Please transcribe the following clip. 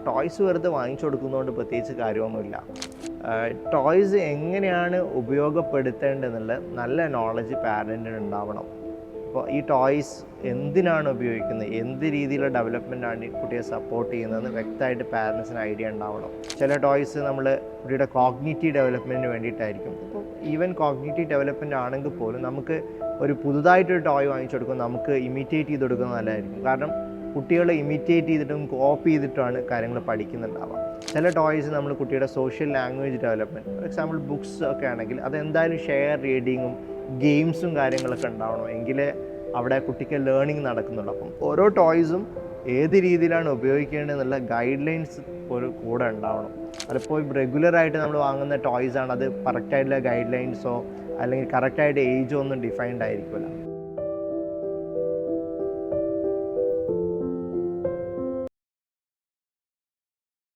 Toys വെറുതെ വാങ്ങിച്ചു കൊടുക്കുന്നതുകൊണ്ട് പ്രത്യേകിച്ച് കാര്യമൊന്നുമില്ല. ടോയ്സ് എങ്ങനെയാണ് ഉപയോഗപ്പെടുത്തേണ്ടതെന്നുള്ള നല്ല നോളജ് പാരൻറ്റിന് ഉണ്ടാവണം. അപ്പോൾ ഈ ടോയ്സ് എന്തിനാണ് ഉപയോഗിക്കുന്നത്, എന്ത് രീതിയിലുള്ള ഡെവലപ്മെൻറ്റാണ് ഈ കുട്ടിയെ സപ്പോർട്ട് ചെയ്യുന്നതെന്ന് വ്യക്തമായിട്ട് പാരൻസിന് ഐഡിയ ഉണ്ടാവണം. ചില ടോയ്സ് നമ്മൾ കുട്ടിയുടെ കോഗ്നിറ്റീവ് ഡെവലപ്മെൻറ്റിന് വേണ്ടിയിട്ടായിരിക്കും. അപ്പോൾ ഈവൻ കോഗ്നിറ്റീവ് ഡെവലപ്മെൻറ്റ് ആണെങ്കിൽ പോലും നമുക്ക് ഒരു പുതുതായിട്ടൊരു ടോയ് വാങ്ങിച്ചു കൊടുക്കുമ്പോൾ നമുക്ക് ഇമിറ്റേറ്റ് ചെയ്ത് കൊടുക്കുന്നത് നല്ലതായിരിക്കും. കാരണം കുട്ടികളെ ഇമിറ്റേറ്റ് ചെയ്തിട്ടും കോപ്പി ചെയ്തിട്ടുമാണ് കാര്യങ്ങൾ പഠിക്കുന്നുണ്ടാവുക. ചില ടോയ്സ് നമ്മൾ കുട്ടിയുടെ social language development, for example books ഒക്കെ ആണെങ്കിൽ അതെന്തായാലും ഷെയർ റീഡിങ്ങും ഗെയിംസും കാര്യങ്ങളൊക്കെ ഉണ്ടാവണം, എങ്കിലേ അവിടെ കുട്ടിക്ക് ലേണിംഗ് നടക്കുന്നുള്ളൂ. അപ്പം ഓരോ ടോയ്സും ഏത് രീതിയിലാണ് ഉപയോഗിക്കേണ്ടതെന്നുള്ള ഗൈഡ് ലൈൻസ് ഒരു കൂടെ ഉണ്ടാവണം. അതിപ്പോൾ റെഗുലറായിട്ട് നമ്മൾ വാങ്ങുന്ന ടോയ്സാണ്, അത് കറക്റ്റായിട്ടുള്ള ഗൈഡ് ലൈൻസോ അല്ലെങ്കിൽ കറക്റ്റായിട്ട് ഏജോ ഒന്നും ഡിഫൈൻഡ് ആയിരിക്കില്ല.